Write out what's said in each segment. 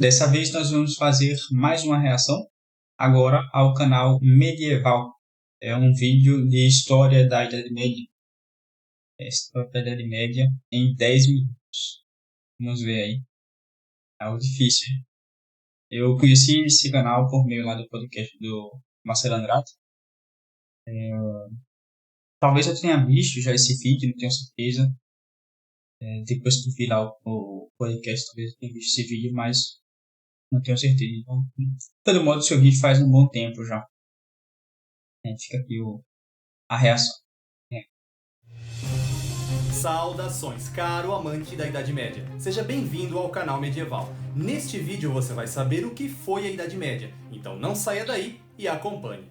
Dessa vez nós vamos fazer mais uma reação, agora ao canal Medieval. É um vídeo de história da Idade Média. História da Idade Média em 10 minutos. Vamos ver aí. É algo difícil. Eu conheci esse canal por meio lá do podcast do Marcelo Andrade. Talvez eu tenha visto já esse vídeo, não tenho certeza. Depois que eu vi lá o podcast, talvez eu tenha visto esse vídeo, mas não tenho certeza. Então, de todo modo, o seu vídeo faz um bom tempo já. Fica aqui a reação. Saudações, caro amante da Idade Média. Seja bem-vindo ao canal Medieval. Neste vídeo você vai saber o que foi a Idade Média. Então não saia daí e acompanhe.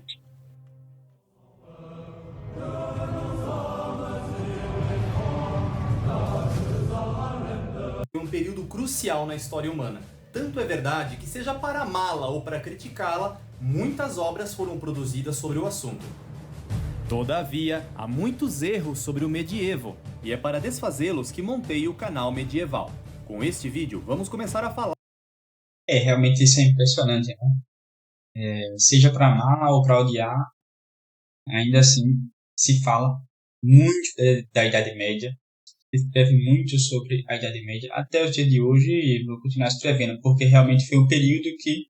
Foi um período crucial na história humana. Tanto é verdade que, seja para amá-la ou para criticá-la, muitas obras foram produzidas sobre o assunto. Todavia, há muitos erros sobre o medievo, e é para desfazê-los que montei o canal Medieval. Com este vídeo, vamos começar a falar. Realmente isso é impressionante, né? Seja para amar ou para odiar, ainda assim se fala muito da Idade Média, se escreve muito sobre a Idade Média, até o dia de hoje, e vou continuar escrevendo, porque realmente foi um período que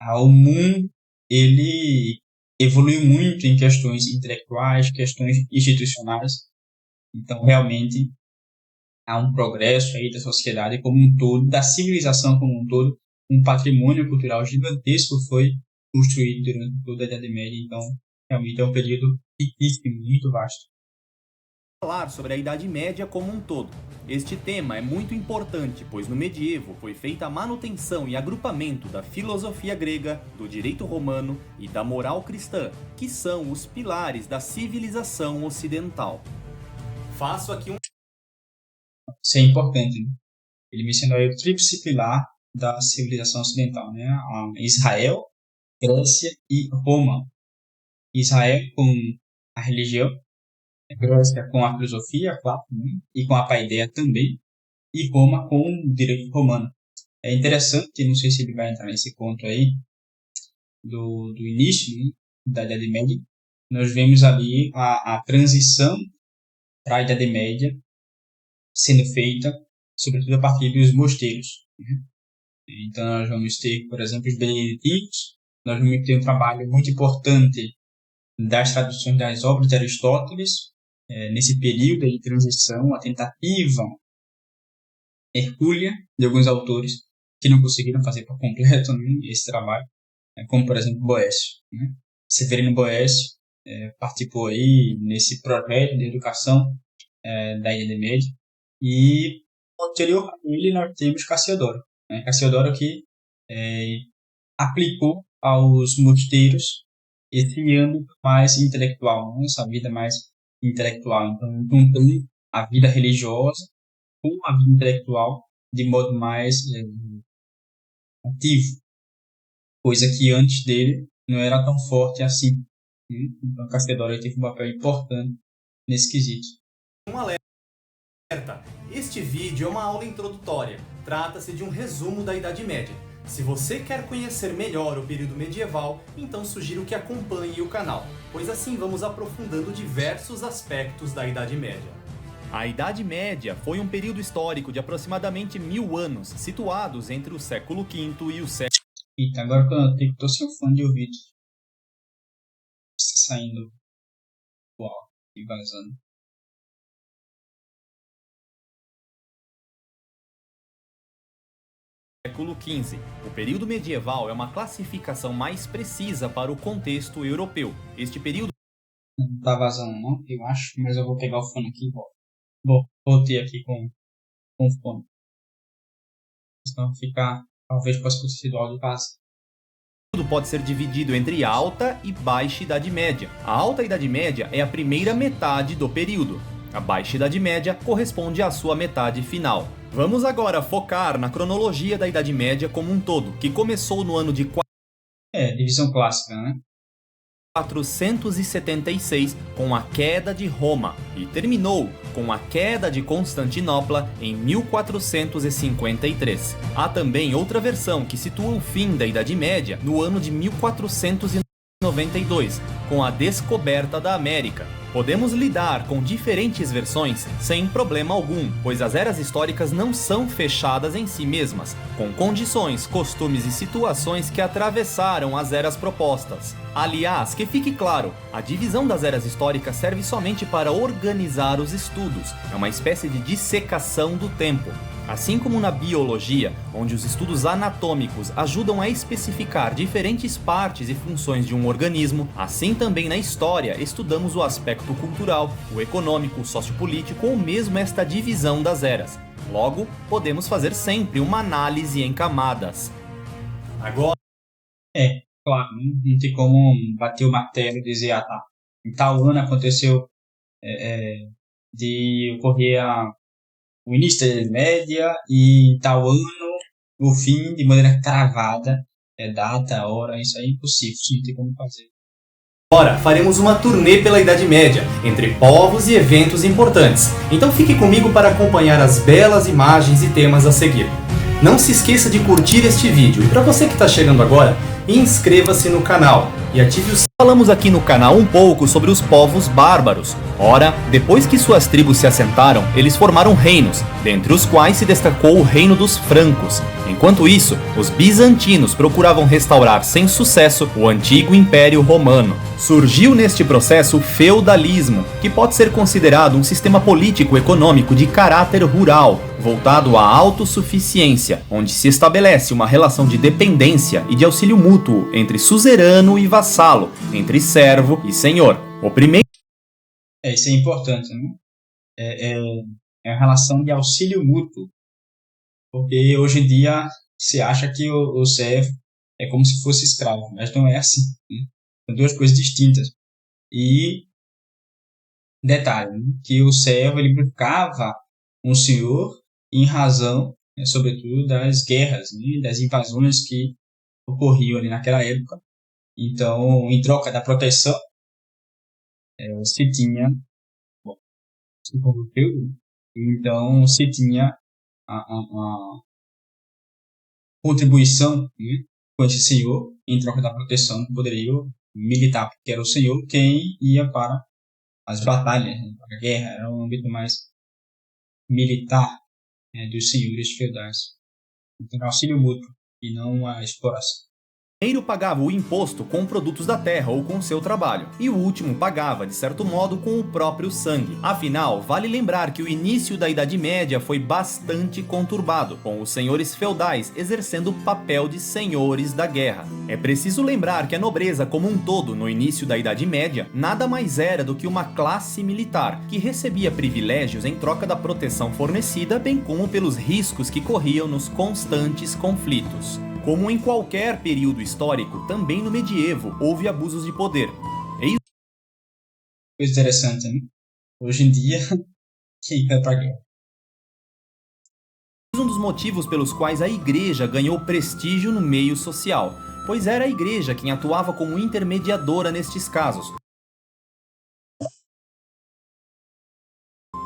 o mundo ele evoluiu muito em questões intelectuais, questões institucionais. Então, realmente, há um progresso aí da sociedade como um todo, da civilização como um todo. Um patrimônio cultural gigantesco foi construído durante toda a Idade Média. Então, realmente é um período riquíssimo, muito vasto. Falar sobre a Idade Média como um todo. Este tema é muito importante, pois no medievo foi feita a manutenção e agrupamento da filosofia grega, do direito romano e da moral cristã, que são os pilares da civilização ocidental. Faço aqui um... Isso é importante, né? Ele mencionou aí o tríplice pilar da civilização ocidental, né? Israel, Grécia e Roma. Israel com a religião, Grécia com a filosofia, claro, né? E com a paideia também, e Roma com o direito romano. É interessante, não sei se ele vai entrar nesse ponto aí, do início, né, da Idade Média. Nós vemos ali a transição para a Idade Média sendo feita, sobretudo a partir dos mosteiros, né? Então, nós vamos ter, por exemplo, os beneditinos. Nós vamos ter um trabalho muito importante das traduções das obras de Aristóteles, nesse período de transição, a tentativa hercúlea de alguns autores que não conseguiram fazer por completo, né, esse trabalho, como, por exemplo, Boécio, né? Severino Boécio participou aí nesse projeto de educação da Idade Média, e posterior a ele nós temos Cassiodoro, né? Cassiodoro que aplicou aos mosteiros esse âmbito mais intelectual, né? Essa vida mais intelectual. Então, juntando a vida religiosa com a vida intelectual de modo mais ativo, coisa que antes dele não era tão forte assim, né? Então, Cassiodoro teve um papel importante nesse quesito. Um alerta. Este vídeo é uma aula introdutória. Trata-se de um resumo da Idade Média. Se você quer conhecer melhor o período medieval, então sugiro que acompanhe o canal, pois assim vamos aprofundando diversos aspectos da Idade Média. A Idade Média foi um período histórico de aproximadamente 1000 anos, situados entre o século V e o século... Eita, agora que eu notei que estou sem fone de ouvido. Saindo o áudio e vazando. Século XV. O período medieval é uma classificação mais precisa para o contexto europeu. Este período... Não tá vazando não, eu acho, mas eu vou pegar o fone aqui e volto. Bom, voltei aqui com o fone. Senão ficar, talvez possa ter sido áudio vazio. Tudo pode ser dividido entre Alta e Baixa Idade Média. A Alta Idade Média é a primeira metade do período. A Baixa Idade Média corresponde à sua metade final. Vamos agora focar na cronologia da Idade Média como um todo, que começou no ano de... Divisão clássica, né? 476 com a queda de Roma e terminou com a queda de Constantinopla em 1453. Há também outra versão que situa o fim da Idade Média no ano de 1492, com a descoberta da América. Podemos lidar com diferentes versões sem problema algum, pois as eras históricas não são fechadas em si mesmas, com condições, costumes e situações que atravessaram as eras propostas. Aliás, que fique claro, a divisão das eras históricas serve somente para organizar os estudos, é uma espécie de dissecação do tempo. Assim como na biologia, onde os estudos anatômicos ajudam a especificar diferentes partes e funções de um organismo, assim também na história estudamos o aspecto cultural, o econômico, o sociopolítico ou mesmo esta divisão das eras. Logo, podemos fazer sempre uma análise em camadas. Agora, claro, não tem como bater o martelo e dizer, tá, em tal ano aconteceu de ocorrer o início da Idade Média e tal ano, o fim, de maneira cravada, data, hora, isso aí é impossível, isso não tem como fazer. Agora faremos uma turnê pela Idade Média, entre povos e eventos importantes. Então fique comigo para acompanhar as belas imagens e temas a seguir. Não se esqueça de curtir este vídeo e para você que está chegando agora, inscreva-se no canal e ative o sininho. Falamos aqui no canal um pouco sobre os povos bárbaros. Ora, depois que suas tribos se assentaram, eles formaram reinos, dentre os quais se destacou o reino dos francos. Enquanto isso, os bizantinos procuravam restaurar sem sucesso o antigo Império Romano. Surgiu neste processo o feudalismo, que pode ser considerado um sistema político-econômico de caráter rural, voltado à autossuficiência, onde se estabelece uma relação de dependência e de auxílio mútuo entre suzerano e vassalo, entre servo e senhor. O primeiro isso é importante, né? É a relação de auxílio mútuo, porque hoje em dia se acha que o servo é como se fosse escravo, mas não é assim, né? São duas coisas distintas. E detalhe, né, que o servo ele buscava um senhor em razão, sobretudo, das guerras, né, das invasões que ocorriam ali naquela época. Então, em troca da proteção, se tinha, então se tinha a contribuição, né, com esse senhor em troca da proteção do poderio militar, porque era o senhor quem ia para as batalhas, né, para a guerra, era um âmbito mais militar, né, dos senhores feudais. Então, auxílio mútuo e não a exploração. O primeiro pagava o imposto com produtos da terra ou com seu trabalho, e o último pagava, de certo modo, com o próprio sangue. Afinal, vale lembrar que o início da Idade Média foi bastante conturbado, com os senhores feudais exercendo o papel de senhores da guerra. É preciso lembrar que a nobreza como um todo, no início da Idade Média, nada mais era do que uma classe militar, que recebia privilégios em troca da proteção fornecida, bem como pelos riscos que corriam nos constantes conflitos. Como em qualquer período histórico, também no medievo houve abusos de poder. Coisa interessante, né? Hoje em dia, quem vai pra guerra? Um dos motivos pelos quais a igreja ganhou prestígio no meio social, pois era a igreja quem atuava como intermediadora nestes casos,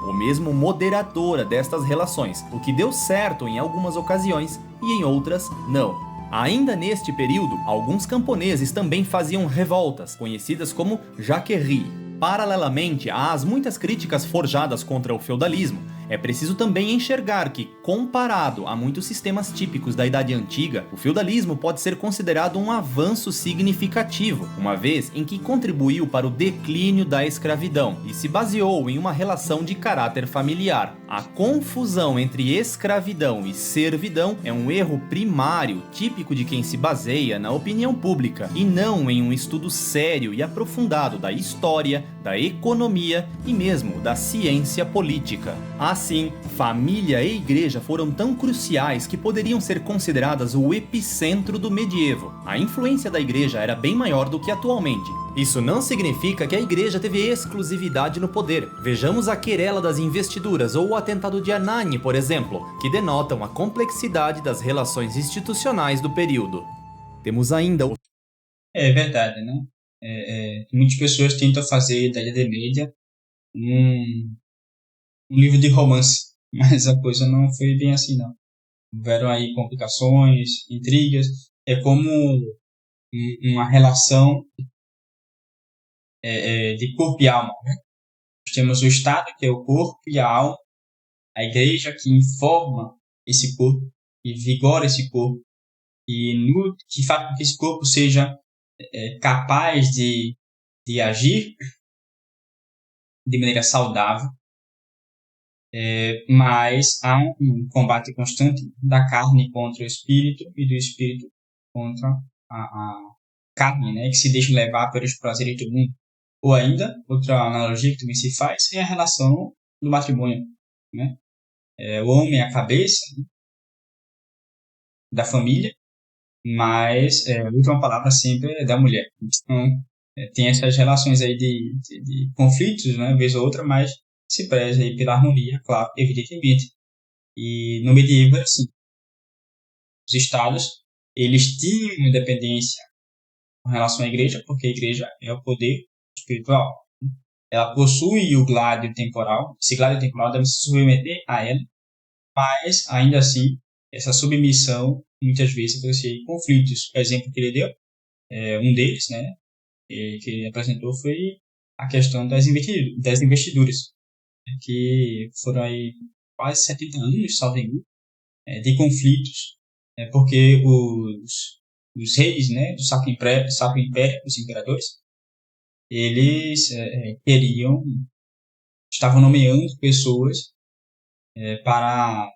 ou mesmo moderadora destas relações, o que deu certo em algumas ocasiões e em outras não. Ainda neste período, alguns camponeses também faziam revoltas, conhecidas como jacquerie. Paralelamente às muitas críticas forjadas contra o feudalismo, é preciso também enxergar que, comparado a muitos sistemas típicos da Idade Antiga, o feudalismo pode ser considerado um avanço significativo, uma vez em que contribuiu para o declínio da escravidão e se baseou em uma relação de caráter familiar. A confusão entre escravidão e servidão é um erro primário, típico de quem se baseia na opinião pública, e não em um estudo sério e aprofundado da história, da economia e mesmo da ciência política. Assim, família e igreja foram tão cruciais que poderiam ser consideradas o epicentro do medievo. A influência da igreja era bem maior do que atualmente. Isso não significa que a igreja teve exclusividade no poder. Vejamos a querela das investiduras ou o atentado de Anagni, por exemplo, que denotam a complexidade das relações institucionais do período. Temos ainda o... É verdade, né? Muitas pessoas tentam fazer da Idade Média um livro de romance, mas a coisa não foi bem assim, não. Houveram aí complicações, intrigas. É como uma relação de corpo e alma. Nós temos o Estado, que é o corpo e a alma, a igreja que informa esse corpo, e vigora esse corpo, e que faz com que esse corpo seja capaz de agir de maneira saudável, mas há um combate constante da carne contra o espírito e do espírito contra a carne, né, que se deixa levar pelos prazeres do mundo. Ou ainda, outra analogia que também se faz é a relação do matrimônio, né? O homem é a cabeça, né, da família, mas a última palavra sempre é da mulher. Então, tem essas relações aí de conflitos, né, vez ou outra, mas se preza aí pela harmonia, claro, evidentemente. E no medievo era assim. Os estados, eles tinham independência com relação à igreja, porque a igreja é o poder espiritual. Ela possui o gládio temporal, esse gládio temporal deve se submeter a ela, mas, ainda assim, essa submissão, muitas vezes, trouxe conflitos. O exemplo que ele deu, um deles, né, que ele apresentou foi a questão das investiduras, que foram aí quase 70 anos, salvo engano, de conflitos, porque os reis, né, do Sacro Império, os imperadores, eles estavam nomeando pessoas para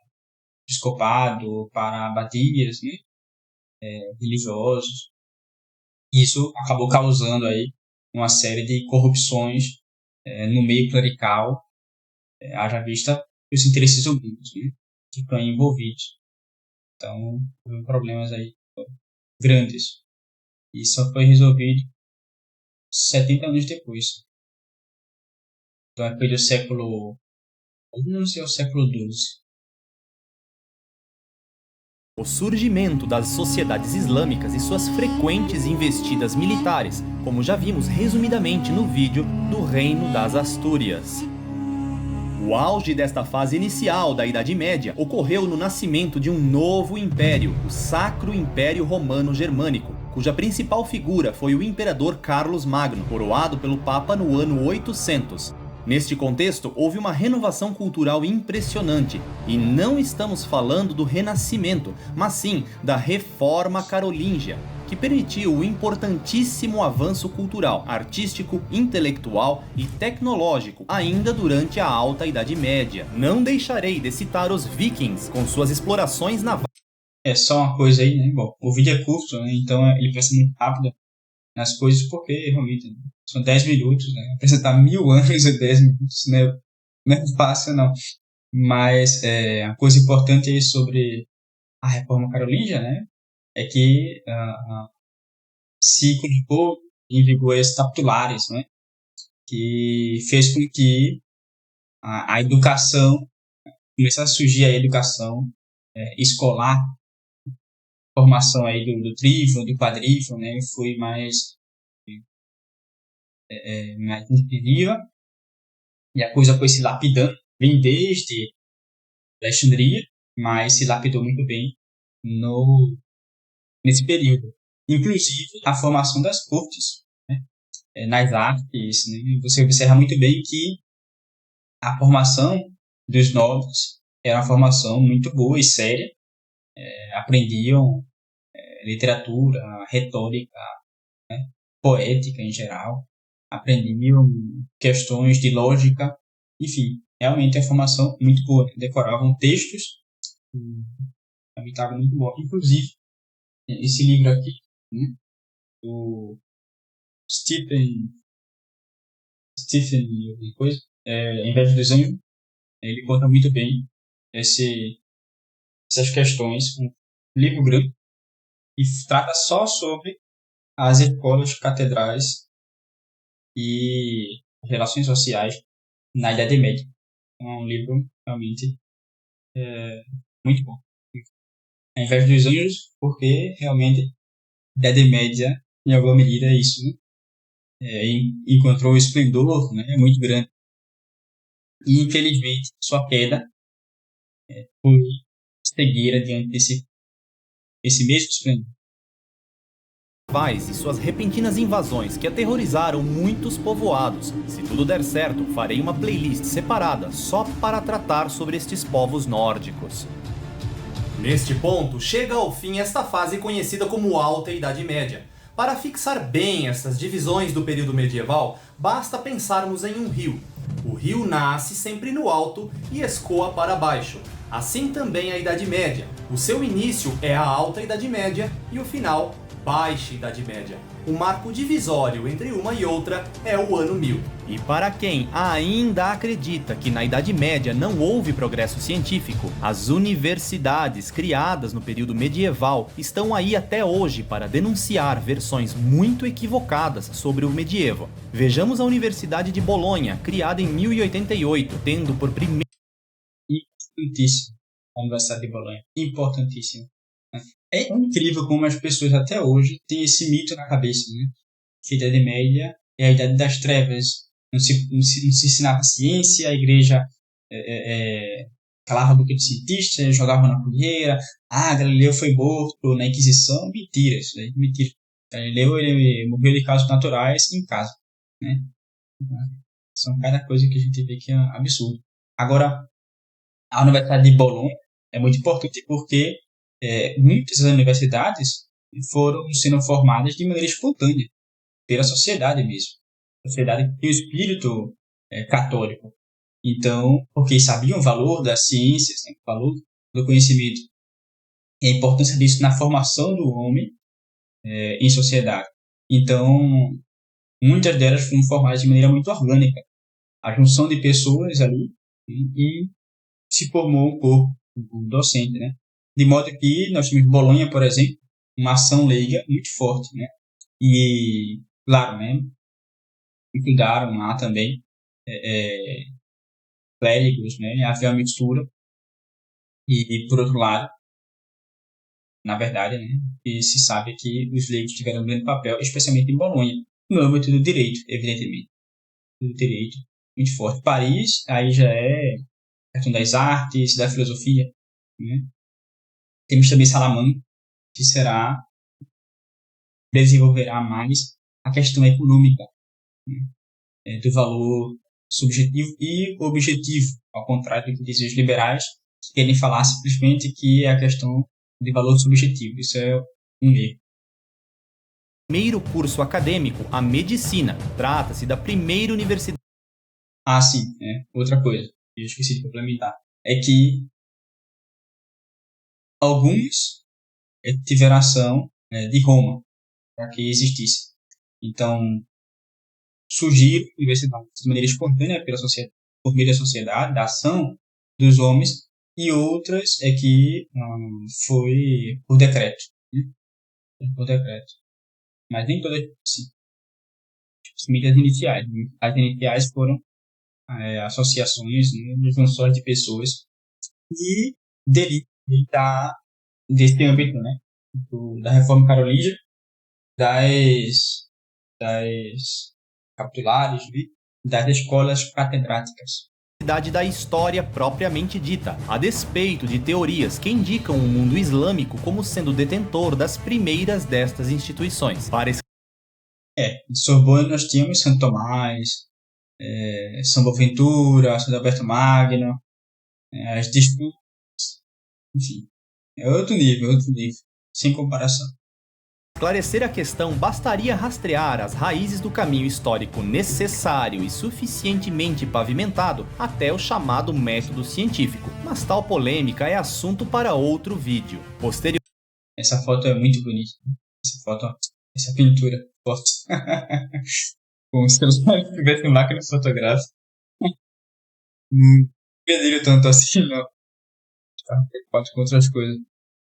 episcopado, para abadias, né, religiosos. Isso acabou causando aí uma série de corrupções no meio clerical, haja vista os interesses humanos, né, que estão envolvidos. Então, houve problemas aí grandes. E só foi resolvido 70 anos depois. Então, foi do século XI ao século XII. O surgimento das sociedades islâmicas e suas frequentes investidas militares, como já vimos resumidamente no vídeo do Reino das Astúrias. O auge desta fase inicial da Idade Média ocorreu no nascimento de um novo império, o Sacro Império Romano Germânico, cuja principal figura foi o imperador Carlos Magno, coroado pelo Papa no ano 800. Neste contexto, houve uma renovação cultural impressionante, e não estamos falando do Renascimento, mas sim da Reforma Carolíngia, que permitiu o importantíssimo avanço cultural, artístico, intelectual e tecnológico, ainda durante a Alta Idade Média. Não deixarei de citar os vikings com suas explorações navais. É só uma coisa aí, né? Bom, o vídeo é curto, né? Então ele vai ser muito rápido nas coisas, porque realmente são 10 minutos, né? Apresentar 1000 anos em 10 minutos, né? Não é fácil, não. Mas a coisa importante aí sobre a Reforma Carolíngia, né, é que se colocou em vigor as capitulares, né, que fez com que a educação, começasse a surgir a educação escolar, formação aí do trívio, do quadrívio, né, foi mais incisiva, e a coisa foi se lapidando, vem desde Alexandria, mas se lapidou muito bem nesse período. Inclusive, a formação das cortes, né, nas artes, né, você observa muito bem que a formação dos nobres era uma formação muito boa e séria, aprendiam literatura, retórica, né, poética em geral, aprendiam questões de lógica, enfim, realmente é uma formação muito boa, né? Decoravam textos, também estava muito boa. Inclusive, esse livro aqui, né, do Stephen alguma coisa, Inveja dos Anjos, ele conta muito bem essas questões, um livro grande, e trata só sobre as escolas, catedrais e relações sociais na Idade Média. É um livro realmente muito bom. A Inveja dos Anjos, porque realmente Idade Média, em alguma medida, é isso, né? encontrou o esplendor, né, muito grande. E, infelizmente, sua queda foi cegueira diante desse mesmo esplendor. Medievais e suas repentinas invasões que aterrorizaram muitos povoados. Se tudo der certo, farei uma playlist separada só para tratar sobre estes povos nórdicos. Neste ponto, chega ao fim esta fase conhecida como Alta Idade Média. Para fixar bem essas divisões do período medieval, basta pensarmos em um rio. O rio nasce sempre no alto e escoa para baixo. Assim também a Idade Média. O seu início é a Alta Idade Média e o final, Baixa Idade Média. O marco divisório entre uma e outra é o ano 1000. E para quem ainda acredita que na Idade Média não houve progresso científico, as universidades criadas no período medieval estão aí até hoje para denunciar versões muito equivocadas sobre o medievo. Vejamos a Universidade de Bolonha, criada em 1088, tendo por primeiro... Importantíssimo. A Universidade de Bolonha. Importantíssimo. É incrível como as pessoas até hoje têm esse mito na cabeça, né? Que a Idade Média é a Idade das Trevas. Não se ensinava ciência, a igreja calava a boca de cientistas, jogava na fogueira. Galileu foi morto na Inquisição. Mentira, isso daí, mentira. Galileu ele morreu de causas naturais em casa, né? São cada coisa que a gente vê que é absurdo. Agora, a Universidade de Bolonha é muito importante porque muitas universidades foram sendo formadas de maneira espontânea, pela sociedade mesmo. A sociedade tem o espírito católico. Então, porque sabiam o valor das ciências, né, o valor do conhecimento, e a importância disso na formação do homem em sociedade. Então, muitas delas foram formadas de maneira muito orgânica. A junção de pessoas ali e se formou um corpo docente, né? De modo que nós temos Bolonha, por exemplo, uma ação leiga muito forte, né? E, claro, né? Estudaram lá também clérigos, né? Havia uma mistura. E, por outro lado, na verdade, né? E se sabe que os leigos tiveram um grande papel, especialmente em Bolonha, no âmbito do direito, evidentemente. Do direito, muito forte. Paris, aí já é questão das artes, da filosofia, né? Temos também Salamanca, que desenvolverá mais a questão econômica, né, do valor subjetivo e objetivo, ao contrário do que dizem os liberais, que querem falar simplesmente que é a questão de valor subjetivo. Isso é um erro. Primeiro curso acadêmico, a medicina. Trata-se da primeira universidade. Sim, outra coisa, eu esqueci de complementar, é que alguns tiveram ação de Roma para que existisse. Então, surgiram universidades de maneira espontânea por meio da sociedade, da ação dos homens, e outras que foi por decreto. Né? Por decreto. Mas nem todas, sim. As mídias iniciais. As iniciais foram associações, né, junções de pessoas e desse âmbito, né, da Reforma Carolíngia, das capitulares, né, das escolas catedráticas. Da história propriamente dita, a despeito de teorias que indicam o mundo islâmico como sendo detentor das primeiras destas instituições. Em Sorbonne nós tínhamos Santo Tomás, São Boaventura, São Alberto Magno, as disputas, enfim, é outro nível, sem comparação. Esclarecer a questão bastaria rastrear as raízes do caminho histórico necessário e suficientemente pavimentado até o chamado método científico, mas tal polêmica é assunto para outro vídeo. Essa foto é muito bonita. Essa pintura, foto. Como se eu tivesse uma máquina fotográfica. Não pesaria tanto assim, não. Foto com outras coisas.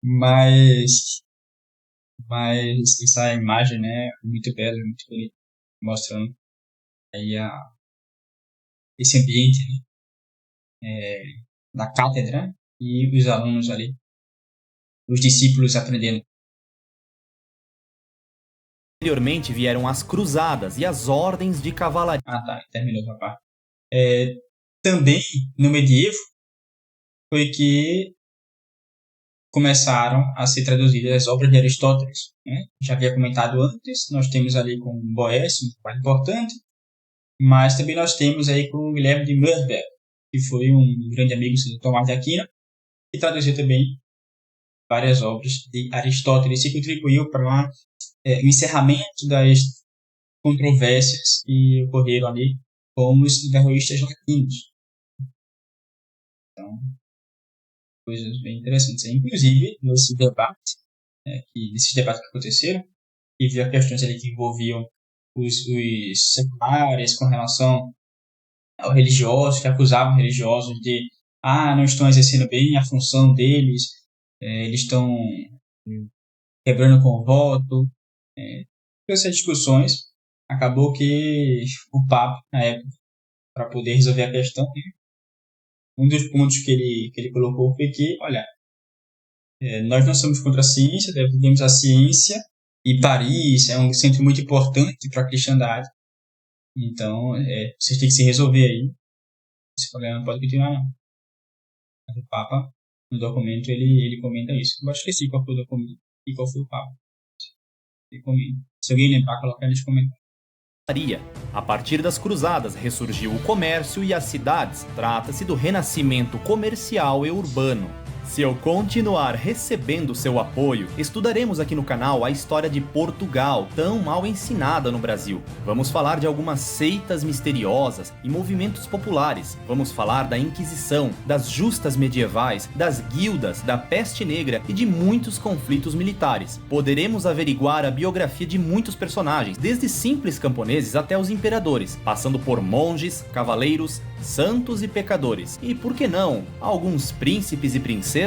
Mas essa imagem, né, é muito bela, muito bonita, mostrando aí esse ambiente, né, da cátedra e os alunos ali, os discípulos aprendendo. Posteriormente vieram as cruzadas e as ordens de cavalaria. Ah, tá, terminou essa parte. Também, no medievo, foi que começaram a ser traduzidas as obras de Aristóteles, né? Já havia comentado antes, nós temos ali com Boécio, um pai importante, mas também nós temos aí com Guilherme de Murberg, que foi um grande amigo de Tomás de Aquino, e traduziu também várias obras de Aristóteles e contribuiu para o encerramento das controvérsias que ocorreram ali com os iberroístas latinos. Então, coisas bem interessantes. Inclusive, nesses debates que aconteceram, e havia questões ali que envolviam os seculares com relação aos religiosos, que acusavam religiosos de não estão exercendo bem a função deles, eles estão quebrando com o voto. Essas discussões, acabou que o Papa, na época, para poder resolver a questão, um dos pontos que ele colocou foi que, olha, nós não somos contra a ciência, defendemos a ciência, e Paris é um centro muito importante para a cristandade, então vocês têm que se resolver aí, esse problema não pode continuar não. Mas o Papa, no documento, ele comenta isso. Eu acho que esqueci qual foi o documento e qual foi o Papa. Ele comenta. Se alguém lembrar, coloca nos comentários. A partir das cruzadas ressurgiu o comércio e as cidades. Trata-se do renascimento comercial e urbano. Se eu continuar recebendo seu apoio, estudaremos aqui no canal a história de Portugal, tão mal ensinada no Brasil. Vamos falar de algumas seitas misteriosas e movimentos populares. Vamos falar da Inquisição, das justas medievais, das guildas, da peste negra e de muitos conflitos militares. Poderemos averiguar a biografia de muitos personagens, desde simples camponeses até os imperadores, passando por monges, cavaleiros, santos e pecadores. E por que não, alguns príncipes e princesas?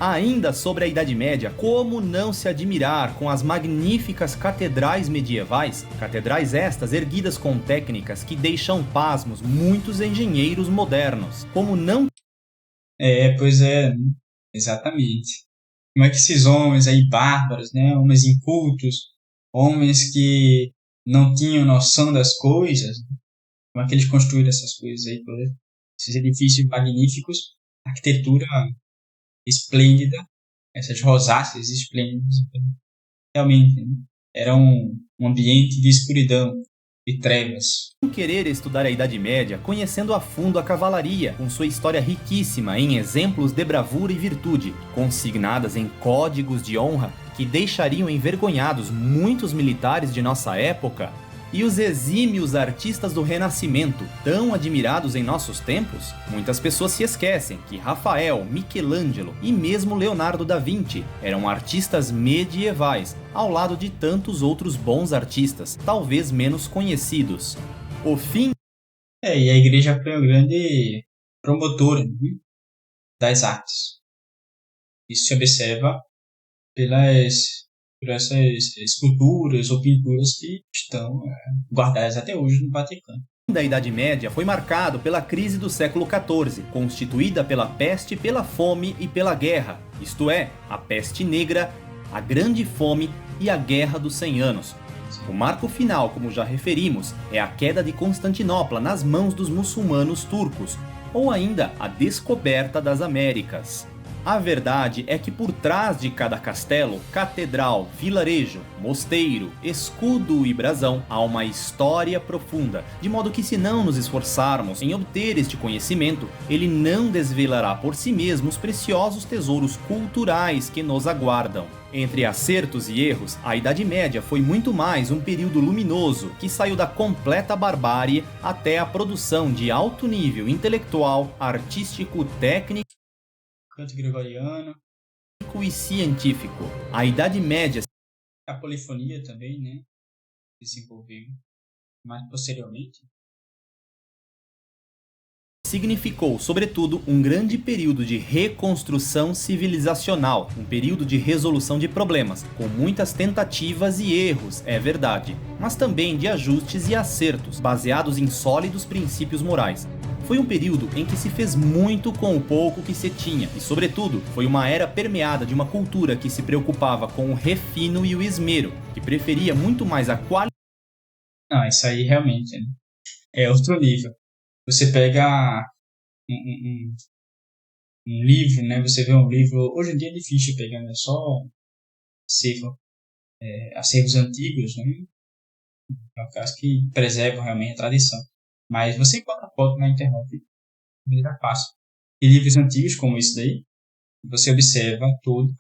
Ainda sobre a Idade Média, como não se admirar com as magníficas catedrais medievais? Catedrais estas erguidas com técnicas que deixam pasmos muitos engenheiros modernos. Como não... Pois é, exatamente. Como é que esses homens aí bárbaros, né, homens incultos, homens que não tinham noção das coisas, como é que eles construíram essas coisas aí, todas, esses edifícios magníficos, arquitetura esplêndida, essas rosáceas esplêndidas. Realmente, né? Era um ambiente de escuridão e trevas. Querer estudar a Idade Média conhecendo a fundo a cavalaria, com sua história riquíssima em exemplos de bravura e virtude, consignadas em códigos de honra que deixariam envergonhados muitos militares de nossa época, e os exímios artistas do Renascimento, tão admirados em nossos tempos? Muitas pessoas se esquecem que Rafael, Michelangelo e mesmo Leonardo da Vinci eram artistas medievais, ao lado de tantos outros bons artistas, talvez menos conhecidos. O fim... E a igreja foi uma grande promotora, né, das artes. Isso se observa por essas esculturas ou pinturas que estão guardadas até hoje no Vaticano. Da Idade Média foi marcado pela crise do século XIV, constituída pela peste, pela fome e pela guerra, isto é, a peste negra, a grande fome e a Guerra dos 100 Anos. O marco final, como já referimos, é a queda de Constantinopla nas mãos dos muçulmanos turcos, ou ainda a descoberta das Américas. A verdade é que por trás de cada castelo, catedral, vilarejo, mosteiro, escudo e brasão, há uma história profunda, de modo que se não nos esforçarmos em obter este conhecimento, ele não desvelará por si mesmo os preciosos tesouros culturais que nos aguardam. Entre acertos e erros, a Idade Média foi muito mais um período luminoso que saiu da completa barbárie até a produção de alto nível intelectual, artístico, técnico, canto gregoriano e científico. A Idade Média... A polifonia também, né? Desenvolveu mais posteriormente. Significou, sobretudo, um grande período de reconstrução civilizacional, um período de resolução de problemas, com muitas tentativas e erros, é verdade, mas também de ajustes e acertos, baseados em sólidos princípios morais. Foi um período em que se fez muito com o pouco que se tinha e, sobretudo, foi uma era permeada de uma cultura que se preocupava com o refino e o esmero, que preferia muito mais a qualidade. Não, isso aí realmente, né, é outro nível. Você pega um livro, né? Você vê um livro, hoje em dia é difícil pegar, né? Só acervos antigos, né? É um caso que preservam realmente a tradição. Mas você encontra foto na internet de maneira fácil. E livros antigos como esse daí, você observa todas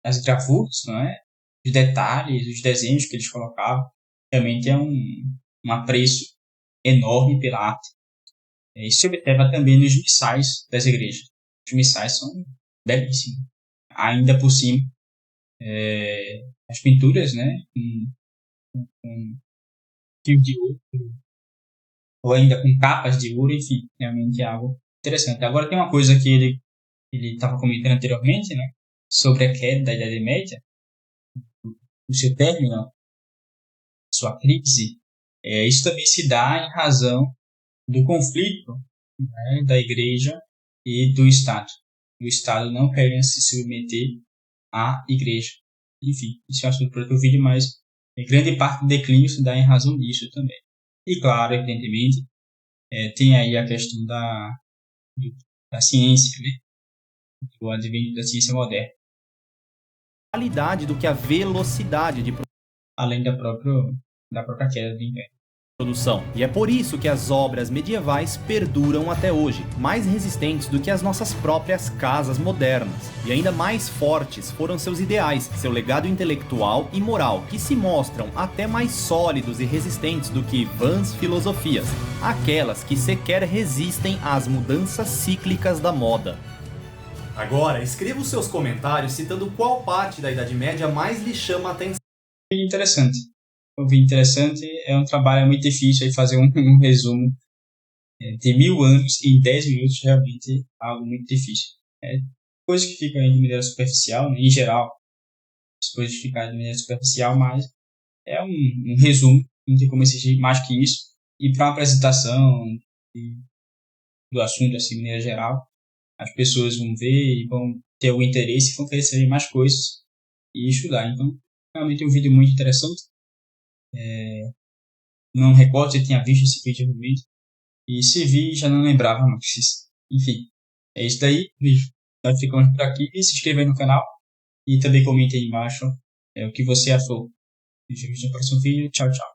as gravuras, não é? Os detalhes, os desenhos que eles colocavam. Realmente é um apreço enorme pela arte. Isso se observa também nos missais das igrejas. Os missais são belíssimos. Ainda por cima, as pinturas, né? Com fio de ouro, ou ainda com capas de ouro, enfim, realmente é algo interessante. Agora tem uma coisa que ele estava comentando anteriormente, né? Sobre a queda da Idade Média, o seu término, sua crise. Isso também se dá em razão do conflito, né, da Igreja e do Estado. O Estado não querendo se submeter à Igreja. Enfim, isso é um assunto para outro vídeo, mas grande parte do declínio se dá em razão disso também. E claro, evidentemente, tem aí a questão da ciência, né? O advento da ciência moderna. Do que a velocidade de Além da própria queda do Império. produção. E é por isso que as obras medievais perduram até hoje, mais resistentes do que as nossas próprias casas modernas. E ainda mais fortes foram seus ideais, seu legado intelectual e moral, que se mostram até mais sólidos e resistentes do que vãs filosofias, aquelas que sequer resistem às mudanças cíclicas da moda. Agora, escreva os seus comentários citando qual parte da Idade Média mais lhe chama a atenção. Interessante. Interessante, é um trabalho muito difícil aí fazer um resumo de 1000 anos em 10 minutos, realmente é algo muito difícil. Coisa que fica aí de maneira superficial, né? Em geral, as coisas ficam de maneira superficial, mas é um resumo, não tem como exigir mais que isso. E para uma apresentação do assunto, assim, de maneira geral, as pessoas vão ver e vão ter algum interesse e vão querer saber mais coisas e estudar. Então, realmente é um vídeo muito interessante. Não recordo se tinha visto esse vídeo realmente. E se vi, já não lembrava mais. Enfim, é isso daí. Nós ficamos por aqui. E se inscreva aí no canal. E também comente aí embaixo o que você achou. Vejo no próximo vídeo. Tchau, tchau.